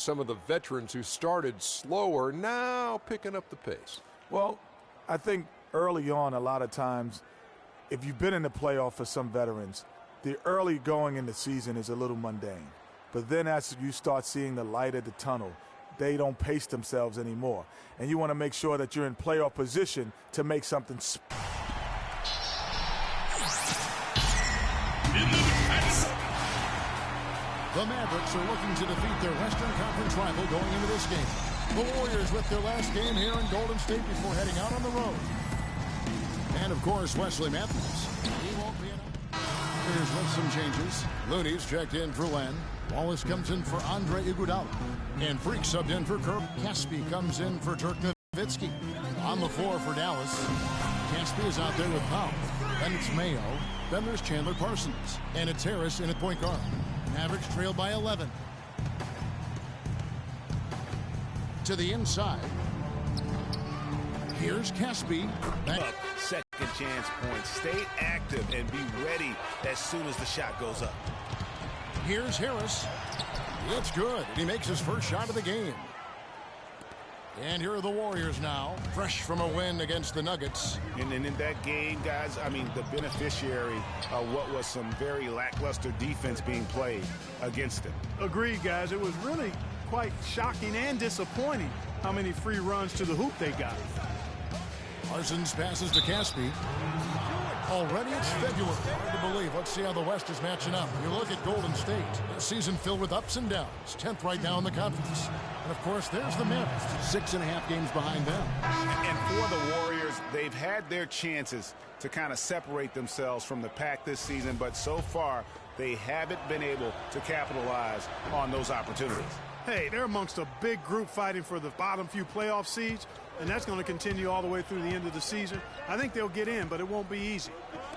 some of the veterans who started slower now picking up the pace? Well, I think early on, a lot of times, if you've been in the playoff for some veterans, the early going in the season is a little mundane. But then as you start seeing the light at the tunnel, they don't pace themselves anymore. And you want to make sure that you're in playoff position to make something The Mavericks are looking to defeat their Western Conference rival going into this game. The Warriors with their last game here in Golden State before heading out on the road. And, of course, Wesley Matthews. He won't be in. Here's with some changes. Looney's checked in for Len. Wallace comes in for Andre Iguodala. And Freak subbed in for Kirk. Caspi comes in for Dirk Nowitzki. On the floor for Dallas. Caspi is out there with Powell. Then it's Mayo. Then there's Chandler Parsons. And it's Harris in at point guard. Mavericks trail by 11. To the inside. Here's Caspi. Second chance points. Stay active and be ready as soon as the shot goes up. Here's Harris. It's good. And he makes his first shot of the game. And here are the Warriors now, fresh from a win against the Nuggets. And in that game, guys, I mean, the beneficiary of what was some very lackluster defense being played against them. Agreed, guys. It was really quite shocking and disappointing how many free runs to the hoop they got. Parsons passes to Caspi. Already it's February. Hard to believe. Let's see how the West is matching up. You look at Golden State. A season filled with ups and downs. 10th right now in the conference. And, of course, there's the Mavericks. 6.5 games behind them. And for the Warriors, they've had their chances to kind of separate themselves from the pack this season. But so far, they haven't been able to capitalize on those opportunities. Hey, they're amongst a big group fighting for the bottom few playoff seeds. And that's going to continue all the way through the end of the season. I think they'll get in, but it won't be easy.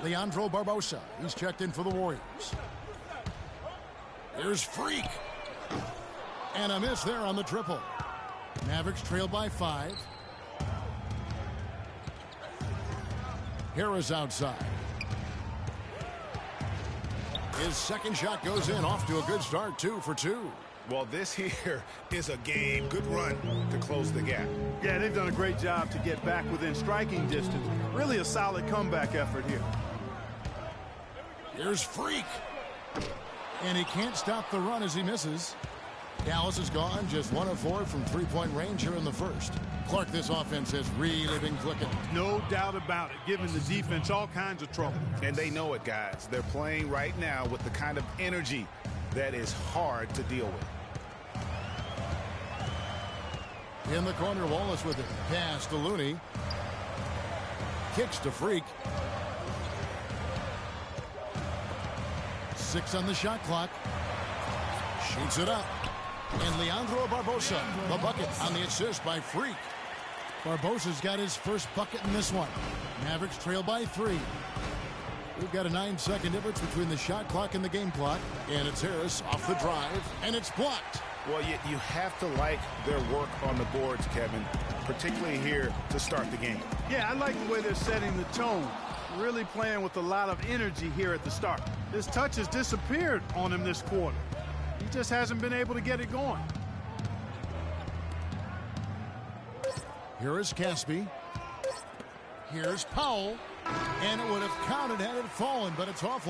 Leandro Barbosa. He's checked in for the Warriors. Here's Freak. And a miss there on the triple. Mavericks trail by 5. Harris outside. His second shot goes in. Off to a good start. 2 for 2. Well, this here is a game. Good run to close the gap. Yeah, they've done a great job to get back within striking distance. Really a solid comeback effort here. Here's Freak. And he can't stop the run as he misses. Dallas is gone. Just 1 of 4 from three-point range here in the first. Clark, this offense has really been clicking. No doubt about it, giving the defense all kinds of trouble. And they know it, guys. They're playing right now with the kind of energy that is hard to deal with. In the corner, Wallace with it. Pass to Looney. Kicks to Freak. 6 on the shot clock. Shoots it up. And Leandro Barbosa, the bucket on the assist by Freak. Barbosa's got his first bucket in this one. Mavericks trail by 3. We've got a 9-second difference between the shot clock and the game clock. And it's Harris off the drive, and it's blocked. Well, you have to like their work on the boards, Kevin, particularly here to start the game. Yeah, I like the way they're setting the tone. Really playing with a lot of energy here at the start. His touch has disappeared on him this quarter. He just hasn't been able to get it going. Here is Caspi. Here's Powell. And it would have counted had it fallen, but it's off.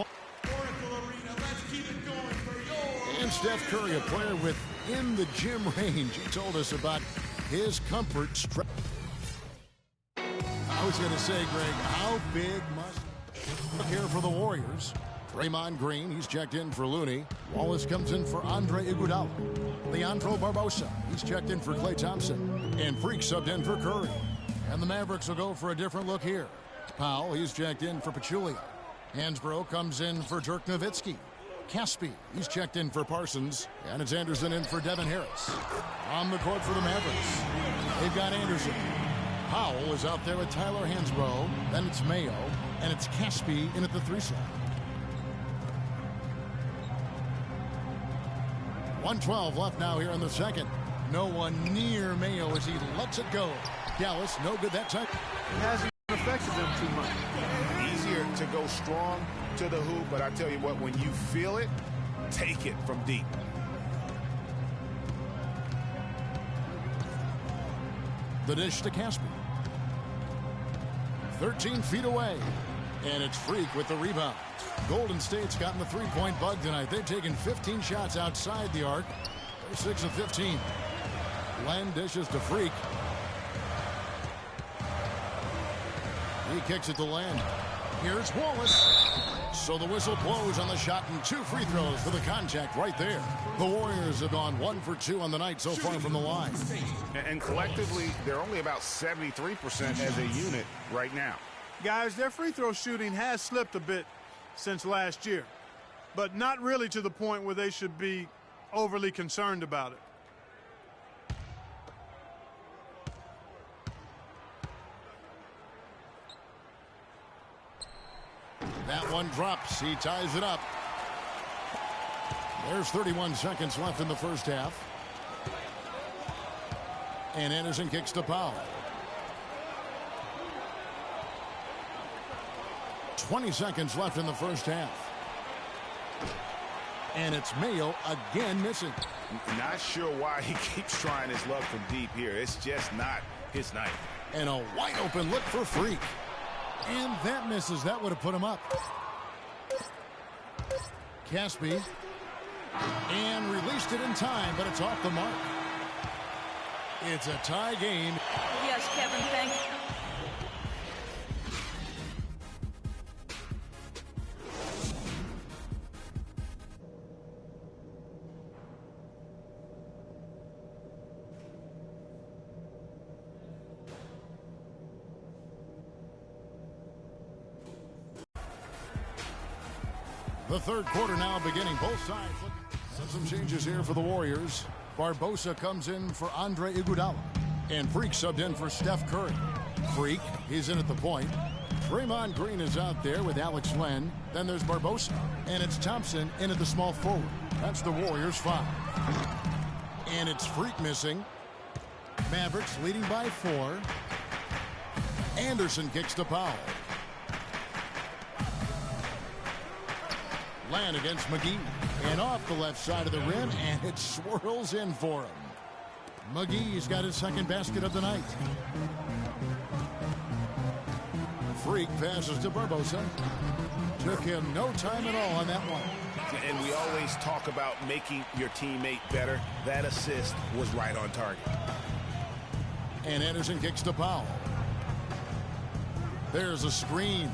And Steph Curry, a player within the gym range. He told us about his comfort. I was going to say, Greg, how big must look here for the Warriors? Draymond Green, he's checked in for Looney. Wallace comes in for Andre Iguodala. Leandro Barbosa, he's checked in for Klay Thompson. And Freak subbed in for Curry. And the Mavericks will go for a different look here. Powell, he's checked in for Pachulia. Hansbrough comes in for Dirk Nowitzki. Caspi, he's checked in for Parsons. And it's Anderson in for Devin Harris. On the court for the Mavericks, they've got Anderson. Powell is out there with Tyler Hansbrough. Then it's Mayo. And it's Caspi in at the 3 slot. 1:12 left now here in the second. No one near Mayo as he lets it go. Dallas, no good that time. It hasn't affected them too much. Easier to go strong to the hoop, but I tell you what, when you feel it, take it from deep. The dish to Caspi. 13 feet away. And it's Freak with the rebound. Golden State's gotten the three-point bug tonight. They've taken 15 shots outside the arc. They're 6 of 15. Len dishes to Freak. He kicks it to Len. Here's Wallace. So the whistle blows on the shot and 2 free throws for the contact right there. The Warriors have gone 1 for 2 on the night so far from the line. And collectively, they're only about 73% as a unit right now. Guys, their free throw shooting has slipped a bit since last year, but not really to the point where they should be overly concerned about it. That one drops. He ties it up. There's 31 seconds left in the first half. And Anderson kicks to Powell. 20 seconds left in the first half. And it's Mayo again missing. Not sure why he keeps trying his luck from deep here. It's just not his night. And a wide open look for Freak. And that misses. That would have put him up. Caspi. And released it in time, but it's off the mark. It's a tie game. Yes, Kevin, thank you. The third quarter now beginning. Both sides. Some changes here for the Warriors. Barbosa comes in for Andre Iguodala. And Freak subbed in for Steph Curry. Freak, he's in at the point. Draymond Green is out there with Alex Len. Then there's Barbosa. And it's Thompson in at the small forward. That's the Warriors' foul. And it's Freak missing. Mavericks leading by 4. Anderson kicks to Powell. Land against McGee. And off the left side of the rim, and it swirls in for him. McGee's got his second basket of the night. Freak passes to Barbosa. Took him no time at all on that one. And we always talk about making your teammate better. That assist was right on target. And Anderson kicks to Powell. There's a screen.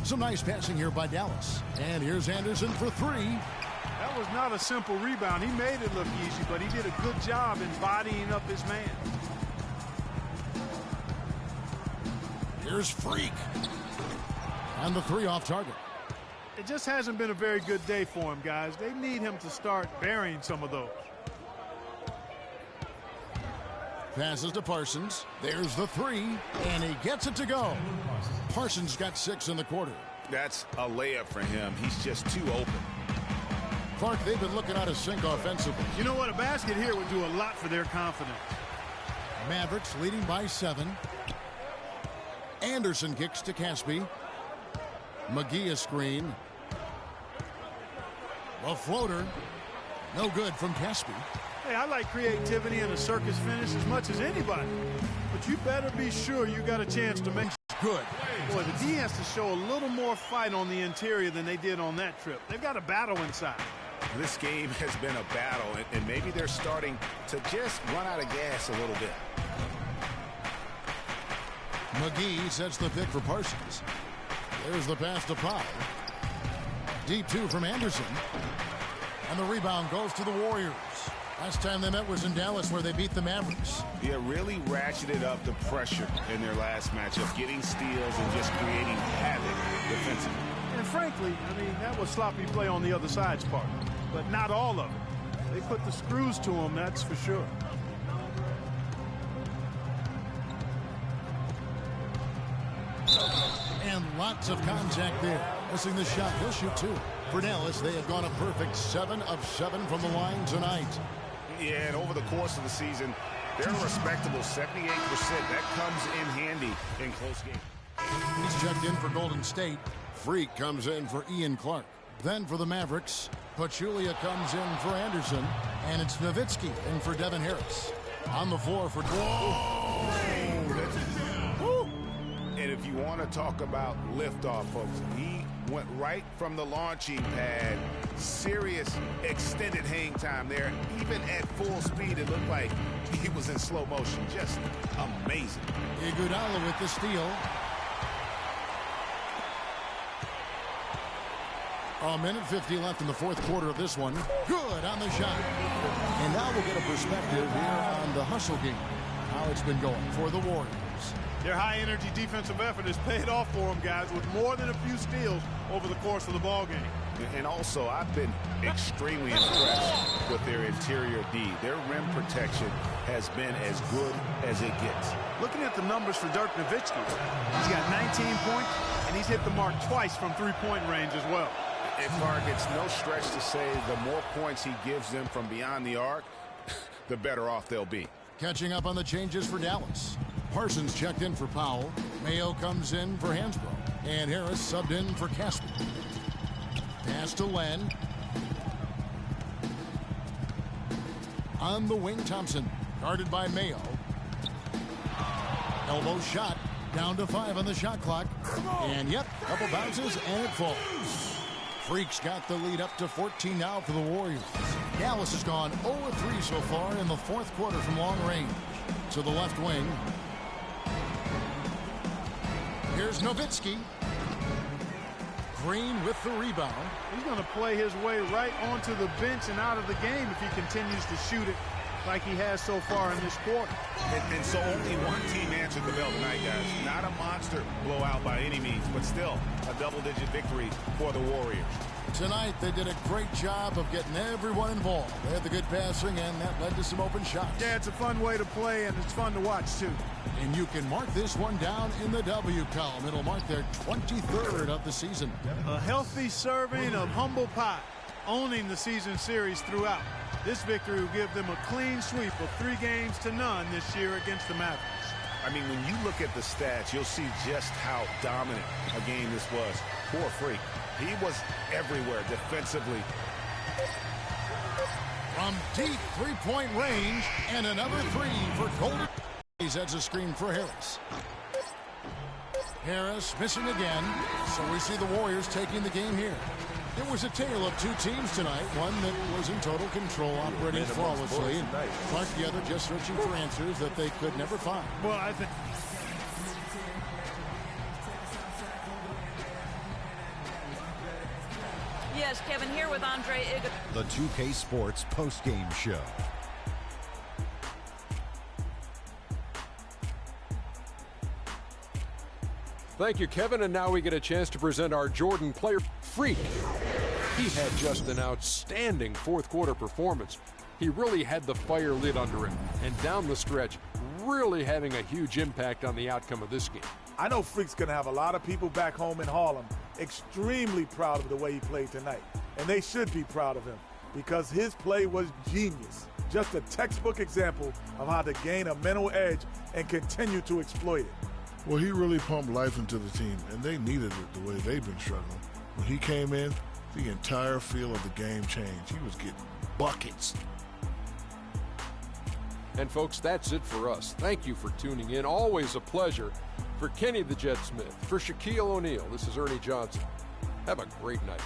Some nice passing here by Dallas. And here's Anderson for 3. That was not a simple rebound. He made it look easy, but he did a good job embodying up his man. Here's Freak. And the 3 off target. It just hasn't been a very good day for him, guys. They need him to start burying some of those. Passes to Parsons. There's the 3. And he gets it to go. Parsons got 6 in the quarter. That's a layup for him. He's just too open. Clark, they've been looking out of sync offensively. You know what? A basket here would do a lot for their confidence. Mavericks leading by 7. Anderson kicks to Caspi. McGee a screen. A floater. No good from Caspi. Hey, I like creativity and a circus finish as much as anybody. But you better be sure you got a chance to make good. Boy, the D has to show a little more fight on the interior than they did on that trip. They've got a battle inside. This game has been a battle, and maybe they're starting to just run out of gas a little bit. McGee sets the pick for Parsons. There's the pass to Powell. Deep 2 from Anderson. And the rebound goes to the Warriors. Last time they met was in Dallas, where they beat the Mavericks. Yeah, really ratcheted up the pressure in their last matchup, getting steals and just creating havoc defensively. And frankly, I mean, that was sloppy play on the other side's part. But not all of it. They put the screws to them, that's for sure. And lots of contact there. Missing the shot. He'll shoot 2. For Dallas, they have gone a perfect 7 of 7 from the line tonight. Yeah, and over the course of the season, they're a respectable 78%. That comes in handy in close games. He's checked in for Golden State. Freak comes in for Ian Clark. Then for the Mavericks, Pachulia comes in for Anderson, and it's Nowitzki in for Devin Harris. On the floor for... And if you want to talk about liftoff, folks, he went right from the launching pad. Serious extended hang time there. Even at full speed, it looked like he was in slow motion. Just amazing. Iguodala with the steal. A minute 50 left in the fourth quarter of this one. Good on the shot. And now we'll get a perspective here on the hustle game. How it's been going for the Warriors. Their high-energy defensive effort has paid off for them, guys, with more than a few steals over the course of the ball game. And also, I've been extremely impressed with their interior D. Their rim protection has been as good as it gets. Looking at the numbers for Dirk Nowitzki, he's got 19 points, and he's hit the mark twice from three-point range as well. And Clark, it's no stretch to say the more points he gives them from beyond the arc, the better off they'll be. Catching up on the changes for Dallas. Parsons checked in for Powell. Mayo comes in for Hansbrough. And Harris subbed in for Casper. Pass to Len. On the wing, Thompson. Guarded by Mayo. Elbow shot. Down to 5 on the shot clock. And yep, couple bounces and it falls. Freaks got the lead up to 14 now for the Warriors. Dallas has gone 0-3 so far in the fourth quarter from long range. To the left wing. Here's Nowitzki. Green with the rebound. He's going to play his way right onto the bench and out of the game if he continues to shoot it like he has so far in this quarter. And so only one team answered the bell tonight, guys. Not a monster blowout by any means, but still a double-digit victory for the Warriors. Tonight, they did a great job of getting everyone involved. They had the good passing, and that led to some open shots. Yeah, it's a fun way to play, and it's fun to watch, too. And you can mark this one down in the W column. It'll mark their 23rd of the season. A healthy serving of humble pie, owning the season series throughout. This victory will give them a clean sweep of 3-0 this year against the Mavericks. I mean, when you look at the stats, you'll see just how dominant a game this was. Poor Freak. He was everywhere defensively. From deep three-point range, and another three for Golden. He sets a screen for Harris. Harris missing again, so we see the Warriors taking the game here. It was a tale of two teams tonight, one that was in total control, operating flawlessly, and Clark the other just searching for answers that they could never find. Well, I think... Yes, Kevin, here with Andre Iguodala. The 2K Sports postgame show. Thank you, Kevin. And now we get a chance to present our Jordan player, Freak. He had just an outstanding fourth quarter performance. He really had the fire lit under him. And down the stretch, really having a huge impact on the outcome of this game. I know Freak's going to have a lot of people back home in Harlem extremely proud of the way he played tonight. And they should be proud of him because his play was genius. Just a textbook example of how to gain a mental edge and continue to exploit it. Well, he really pumped life into the team, and they needed it the way they've been struggling. When he came in, the entire feel of the game changed. He was getting buckets. And folks, that's it for us. Thank you for tuning in. Always a pleasure. For Kenny the Jet Smith, for Shaquille O'Neal, this is Ernie Johnson. Have a great night.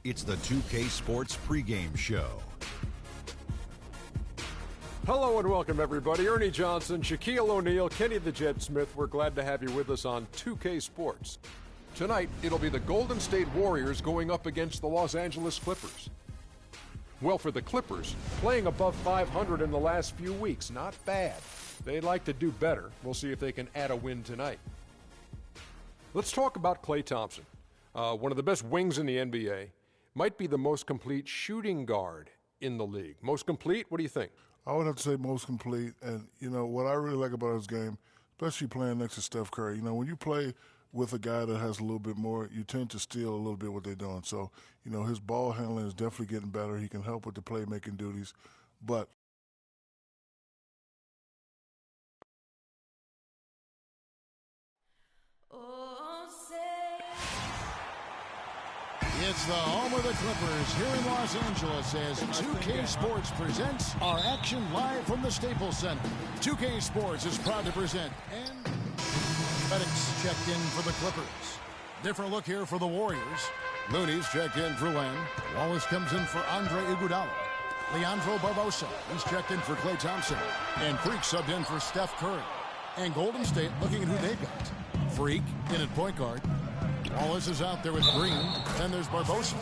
It's the 2K Sports pregame show. Hello and welcome, everybody. Ernie Johnson, Shaquille O'Neal, Kenny the Jet Smith. We're glad to have you with us on 2K Sports. Tonight, it'll be the Golden State Warriors going up against the Los Angeles Clippers. Well, for the Clippers, playing above 500 in the last few weeks, not bad. They'd like to do better. We'll see if they can add a win tonight. Let's talk about Klay Thompson. One of the best wings in the NBA. Might be the most complete shooting guard in the league. Most complete? What do you think? I would have to say most complete. And, you know, what I really like about his game, especially playing next to Steph Curry, you know, when you play with a guy that has a little bit more, you tend to steal a little bit what they're doing. So, you know, his ball handling is definitely getting better. He can help with the playmaking duties. But it's the home of the Clippers here in Los Angeles as 2K Sports presents our action live from the Staples Center. 2K Sports is proud to present and Reddick's checked in for the Clippers. Different look here for the Warriors. Looney's checked in for Len. Wallace comes in for Andre Iguodala. Leandro Barbosa, he's checked in for Klay Thompson. And Freak subbed in for Steph Curry. And Golden State looking at who they've got. Freak in at point guard. Wallace is out there with Green. Then there's Barbosa.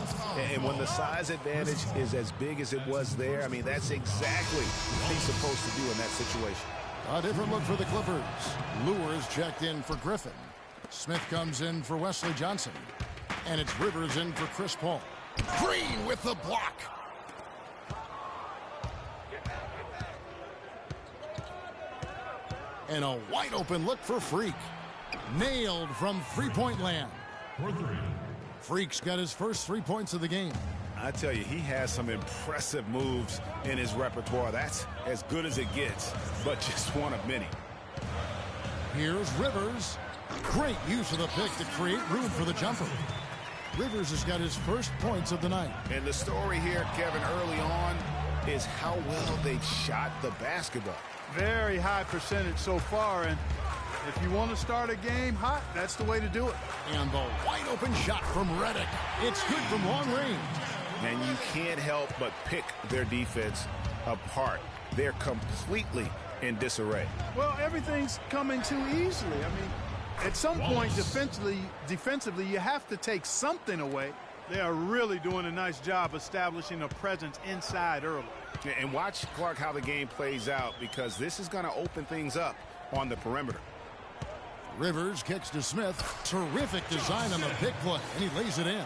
And when the size advantage is as big as it was there, I mean, that's exactly what he's supposed to do in that situation. A different look for the Clippers. Lures checked in for Griffin. Smith comes in for Wesley Johnson. And it's Rivers in for Chris Paul. Green with the block. And a wide open look for Freak. Nailed from three-point land. Freak's got his first 3 points of the game. I tell you, he has some impressive moves in his repertoire. That's as good as it gets, but just one of many. Here's Rivers. Great use of the pick to create room for the jumper. Rivers has got his first points of the night. And the story here, Kevin, early on is how well they shot the basketball. Very high percentage so far, and if you want to start a game hot, that's the way to do it. And the wide open shot from Reddick. It's good from long range. And you can't help but pick their defense apart. They're completely in disarray. Well, everything's coming too easily. I mean, at some point defensively, you have to take something away. They are really doing a nice job establishing a presence inside early. And watch, Clark, how the game plays out, because this is going to open things up on the perimeter. Rivers kicks to Smith. Terrific design on the big play, and he lays it in.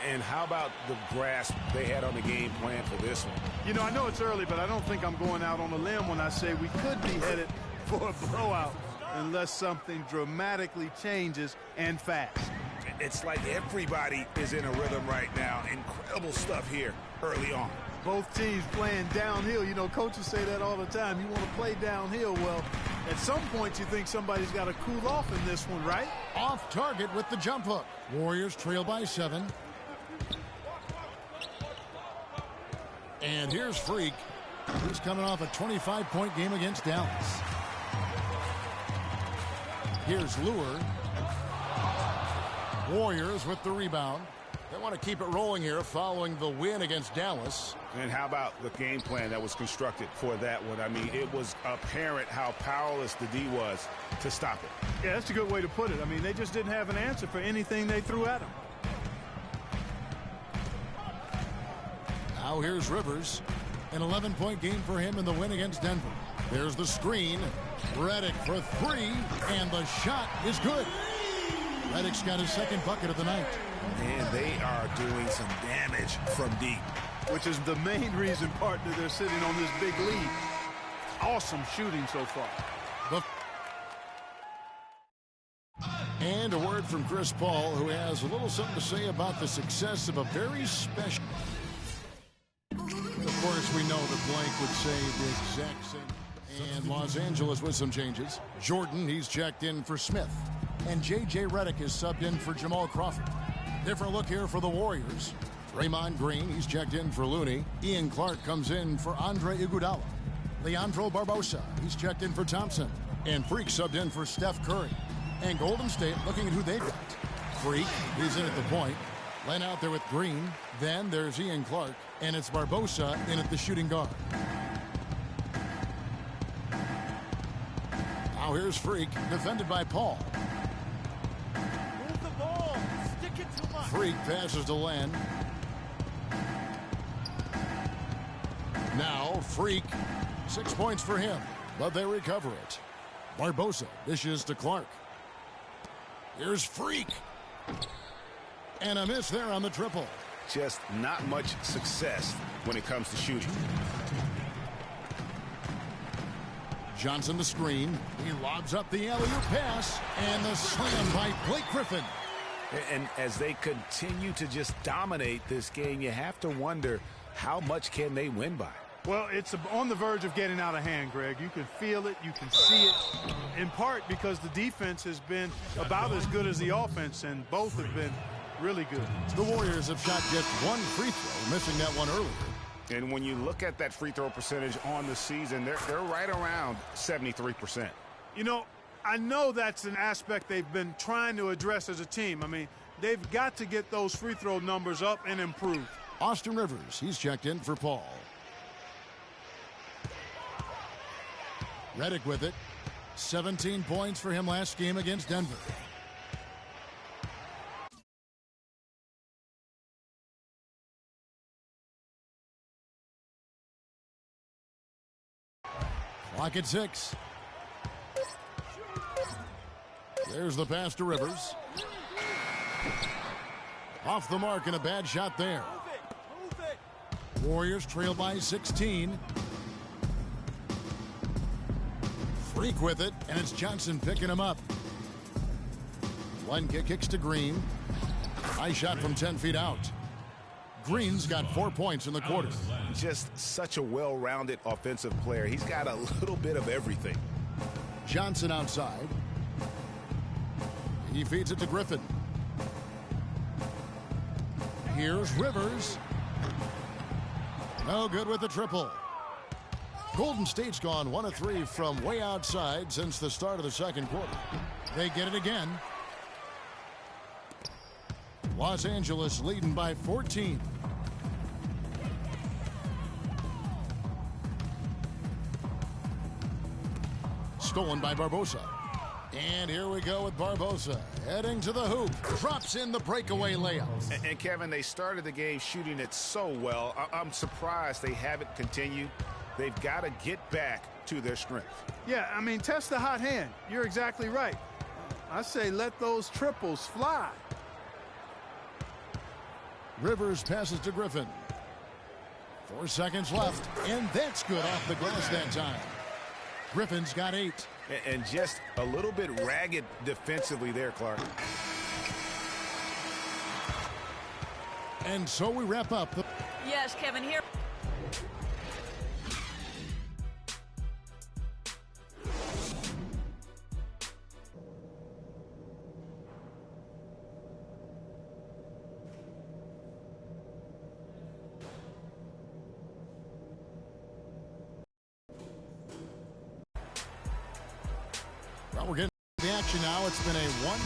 And how about the grasp they had on the game plan for this one? You know, I know it's early, but I don't think I'm going out on a limb when I say we could be headed for a blowout unless something dramatically changes and fast. It's like everybody is in a rhythm right now. Incredible stuff here early on. Both teams playing downhill. You know, coaches say that all the time. You want to play downhill. Well, at some point you think somebody's got to cool off in this one, right? Off target with the jump hook. Warriors trail by 7. And here's Freak. He's coming off a 25-point game against Dallas. Here's Lure. Warriors with the rebound. They want to keep it rolling here following the win against Dallas. And how about the game plan that was constructed for that one? I mean, it was apparent how powerless the D was to stop it. Yeah, that's a good way to put it. I mean, they just didn't have an answer for anything they threw at them. Now here's Rivers. An 11-point game for him in the win against Denver. There's the screen. Reddick for 3, and the shot is good. Reddick's got his second bucket of the night. And they are doing some damage from deep. Which is the main reason, partner, they're sitting on this big lead. Awesome shooting so far. And a word from Chris Paul, who has a little something to say about the success of a very special... Of course, we know that Blank would say the exact same. And Los Angeles with some changes. Jordan, he's checked in for Smith. And J.J. Redick is subbed in for Jamal Crawford. Different look here for the Warriors. Draymond Green, he's checked in for Looney. Ian Clark comes in for Andre Iguodala. Leandro Barbosa, he's checked in for Thompson. And Freak subbed in for Steph Curry. And Golden State looking at who they've got. Freak, he's in at the point. Len out there with Green. Then there's Ian Clark. And it's Barbosa in at the shooting guard. Now here's Freak, defended by Paul. Move the ball. Stick it to Mike. Freak passes to Len. Now Freak. 6 points for him, but they recover it. Barbosa dishes to Clark. Here's Freak. And a miss there on the triple. Just not much success when it comes to shooting. Johnson the screen. He lobs up the alley-oop pass. And the slam by Blake Griffin. And as they continue to just dominate this game, you have to wonder, how much can they win by? Well, it's on the verge of getting out of hand, Greg. You can feel it. You can see it, in part because the defense has been about as good as the offense, and both have been really good. The Warriors have shot just one free throw, missing that one earlier. And when you look at that free throw percentage on the season, they're right around 73%. You know, I know that's an aspect they've been trying to address as a team. I mean, they've got to get those free throw numbers up and improve. Austin Rivers, he's checked in for Paul. Redick with it. 17 points for him last game against Denver. Clock at 6. There's the pass to Rivers. Off the mark and a bad shot there. Move it. Warriors trail by 16. Freak with it, and it's Johnson picking him up. One kicks to Green. High shot from 10 feet out. Green's got 4 points in the quarter. Just such a well-rounded offensive player. He's got a little bit of everything. Johnson outside. He feeds it to Griffin. Here's Rivers. No good with the triple. Golden State's gone 1 of 3 from way outside since the start of the second quarter. They get it again. Los Angeles leading by 14. Stolen by Barbosa. And here we go with Barbosa heading to the hoop. Drops in the breakaway layup. And Kevin, they started the game shooting it so well. I'm surprised they haven't continued. They've got to get back to their strength. Yeah, I mean, test the hot hand. You're exactly right. I say let those triples fly. Rivers passes to Griffin. 4 seconds left, and that's good off the glass that time. Griffin's got 8. And just a little bit ragged defensively there, Clark. And so we wrap up. Yes, Kevin, here. Well, we're getting the action now. It's been a 1